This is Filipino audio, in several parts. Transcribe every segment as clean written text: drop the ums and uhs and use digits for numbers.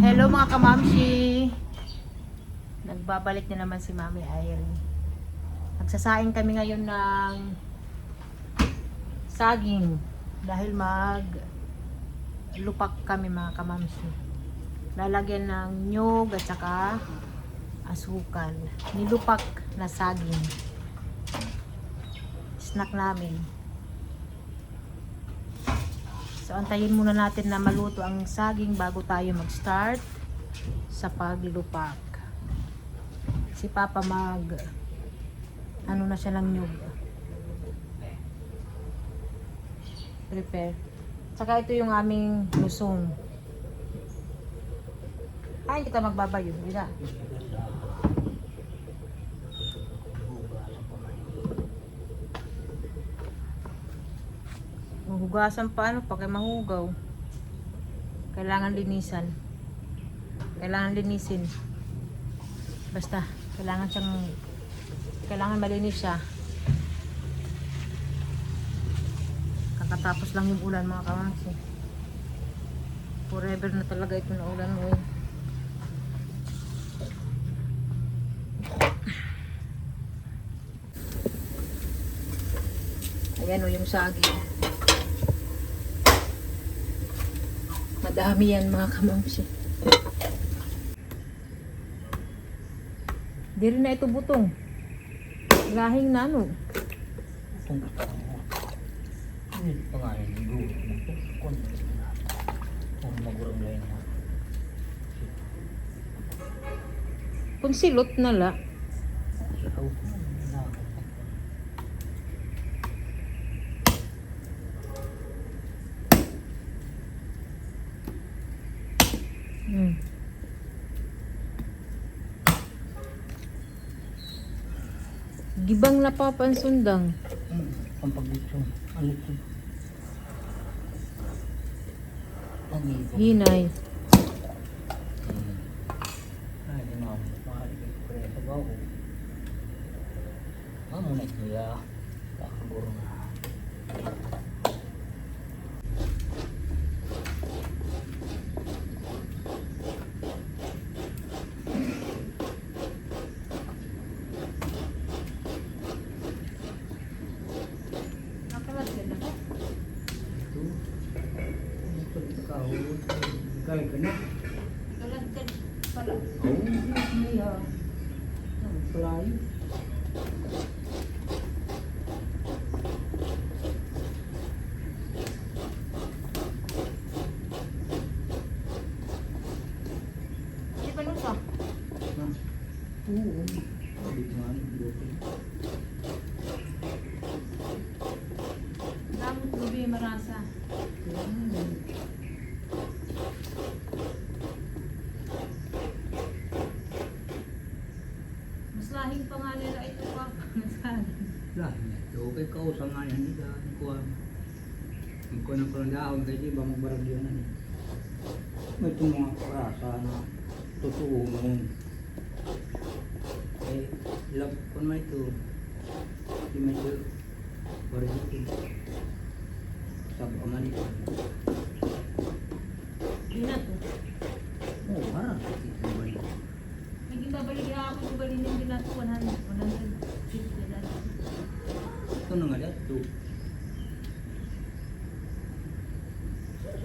Hello mga kamamshi! Nagbabalik na naman si Mami Irene. Nagsasaing kami ngayon ng saging dahil lupak kami mga kamamshi. Lalagyan ng nyog at saka asukal. Nilupak na saging. Snack namin. So, antayin muna natin na maluto ang saging bago tayo mag-start sa paglupak. Si Papa ano na siya ng nyug. Prepare. Saka ito yung aming lusong. Ay, hindi kita magbabayo. Hindi na. Mahugasan pa ano pa kay mahugaw. Kailangan linisan. Kailangan linisin. Basta kailangan malinis siya. Kakatapos lang yung ulan mga kamangsi. Forever na talaga ito na ulan ngayon. Ayan o yung saging. Madami yan mga kamamsi. Di rin na ito butong. Lahing na ano. Hindi pa nga yun. Kung magurang lain na. Kung silot na la. Gibang na papansundang. Ang paglitsong. Ang litsong. Ang ibang. Hinay. Ay, di na. Mahaligay ko rin sa bago. Muna ito ya. Kakaguro na. Kaya ka na? Kalagkad pala. Oo. Niya. Ang fly. Hindi pa lusa. Oo. Dito nga. Dito. Damot lubi marasa. Mas lahing pa nga nila ito pa. Lah, ito. Kaya kausang nga yan. Hindi ka. Ang kuha ng daon. Kaya di ba magbaragyan na niya. May itong mga karasa na totoo mo. Eh, love ko na ito. Di medyo baragyan. Sabi ka man ito. Hindi na to. Oo, harap. Ito ba ito? Naging babalik ako kung balinin din natin 150 na. Ito na nga dito.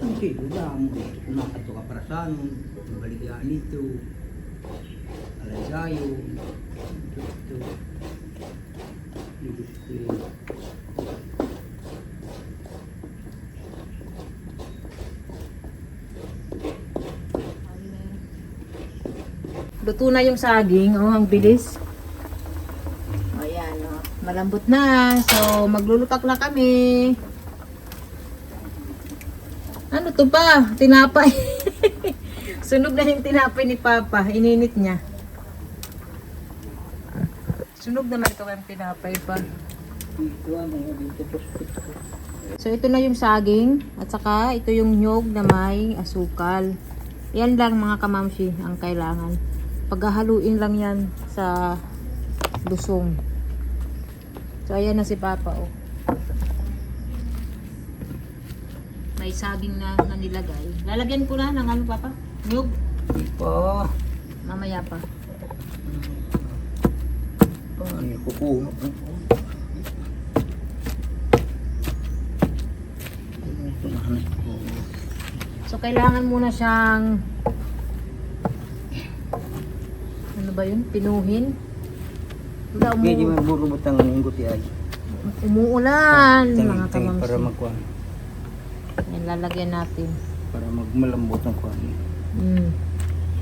Ang sito lang mo dito. Kung nakato ka para saan mo. Balik yan ito. Alay gayo. Ito. Ito. Luto na yung saging. Oh, ang bilis. Ayan, oh. Malambot na. So, maglulupak na kami. Ano to pa? Tinapay. Sunog na yung tinapay ni Papa. Ininit niya. Sunog naman ito yung tinapay pa. Ito ang mga dito. So, ito na yung saging. At saka, ito yung nyog na may asukal. Yan lang mga kamamshi ang kailangan. Paghahaluin lang yan sa lusong. So, ayan na si Papa, oh. May saging na nilagay. Lalagyan ko na ng ano, Papa? Nyug. Di pa. Mamaya pa. Paano yung kukuha? Ito na hanay ko. So, kailangan muna siyang ano ba yun? Pinuhin? Wala, Medyo may burubutang ng guti ay. umuulan, mga Tangin para kamamsi. magkuhan. Yan, lalagyan natin. Para magmalambot ang kuhan.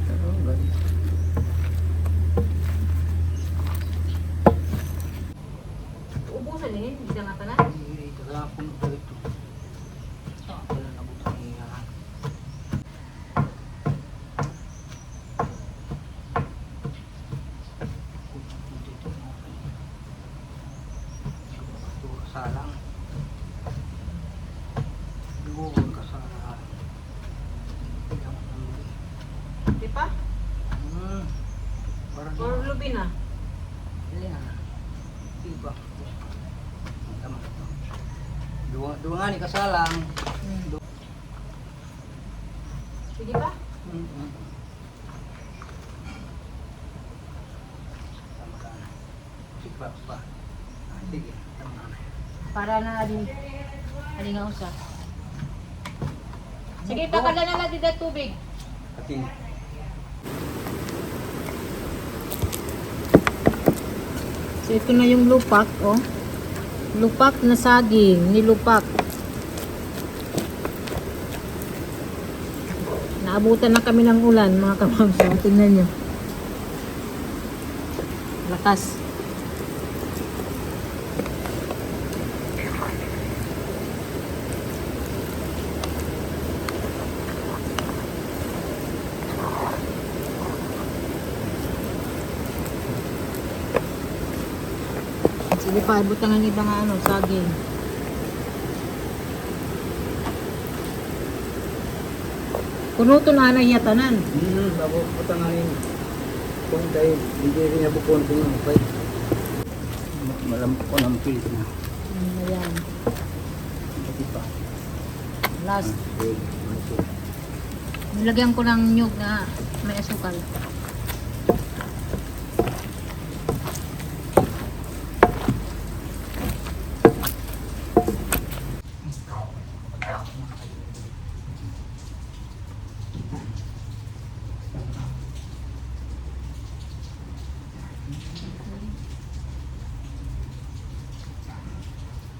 Pero guys. Ubusan eh, hindi ka nga pala. Kahapon pa ito. Wala na butang iya. Salang. Buwan ka sa Di pa? Para Or lubi na? Ayan. Diba? Tama. Dua nga ni kasalang. Sige pa? Tama ka na. Sige pa. Sige. Tama na. Para na din. Ali nga usa. Sige, takala na lang din tubig. Kating. So, ito na yung lupak, oh. Lupak na saging, nilupak. Naabutan na kami ng ulan, mga kamamsi. Tingnan nyo. Lakas. Sige pa, butang ang ibang ano, saging. Kunuto na na yatanan. Bago patanganin. Kung tayo, hindi rin niya bukon kung ano pa. Malampo ko ng pilit na. Ayan. Pati pa. Last. Okay. Nilagyan ko ng nyug na may asukal.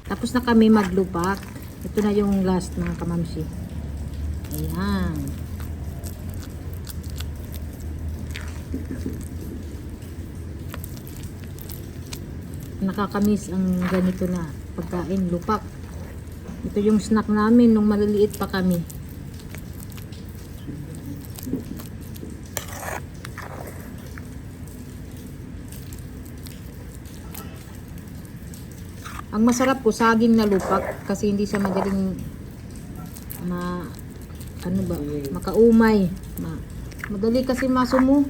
Tapos na kami maglupak. Ito na yung last, mga kamamsi. Ayan. Nakakamiss ang ganito na pagkain, lupak. Ito yung snack namin nung maliliit pa kami. Ang masarap po saging na lupak kasi hindi siya madaling makaumay. Madali kasi masumo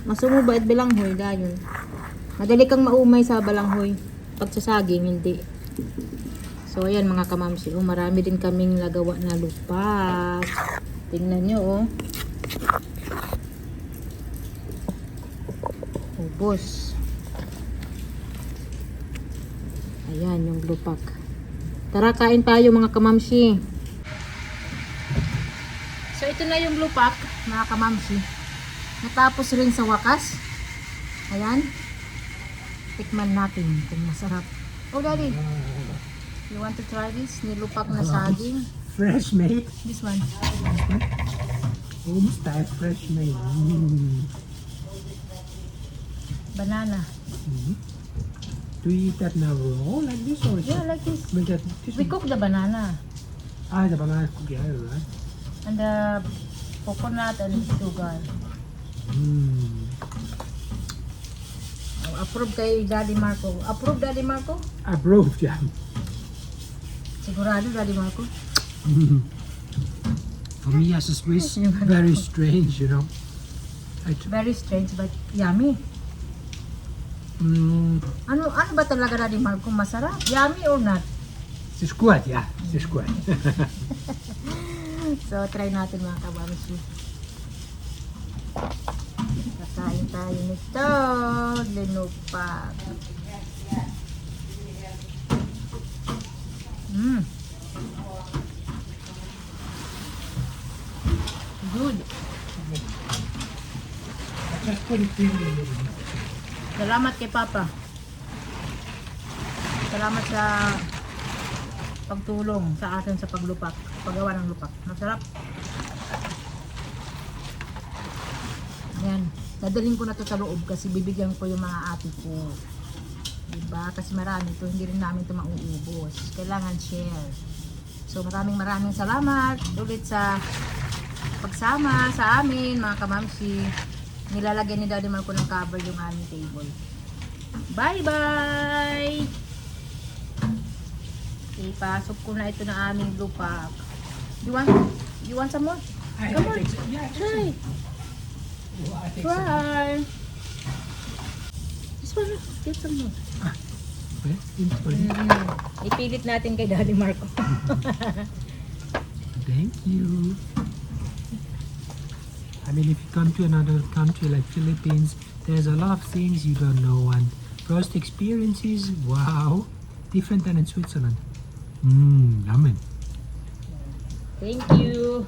ba at balanghoy dayon. Madali kang maumay sa balanghoy. Pag sa saging hindi. So ayan mga kamamsi, marami din kaming nagawa na lupak. Tingnan nyo oh. Ubos. Ayan yung lupak. Tara, kain tayo mga kamamsi. So ito na yung lupak, mga kamamsi. Natapos rin sa wakas. Ayan. Tikman natin kung masarap. Oh daddy, you want to try this? Nilupak na saging. Fresh made. This one. Home style fresh made. Banana. Do you eat that now raw like this or is Yeah, it like this. with that this We one? cook the banana. The banana together, right? And the coconut and sugar. Approve kay Daddy Marco. Approve Daddy Marco? Approved, yeah. Sigurado Daddy Marco? For me as a Swiss, very strange, you know. Very strange but yummy. Ano ba talaga Daddy Marco? Masarap? Yummy or not? Het is goed, ja. Het is goed. So try natin mga kabamsi. tayo nito. Linupak. Good. Just put it in the middle. Salamat kay Papa. Salamat sa pagtulong sa akin sa paglupak. Paggawa ng lupak. Masarap. Ayan. Dadalhin ko na to sa loob kasi bibigyan ko yung mga ate ko. Diba? Kasi marami to. Hindi rin namin to mauubos. Kailangan share. So maraming salamat ulit sa pagsama sa amin mga kamamsi. Nilalagyan ni Daddy Marco ng cover yung aming table. Bye bye! Ipasok ko na ito na aming lupak. You want some more? Come on, try. Try. This one, get some more. Okay, into it. Ipilit natin kay Daddy Marco. Thank you. I mean, if you come to another country like Philippines, there's a lot of things you don't know, and first experiences, wow, different than in Switzerland. Yummy. Thank you.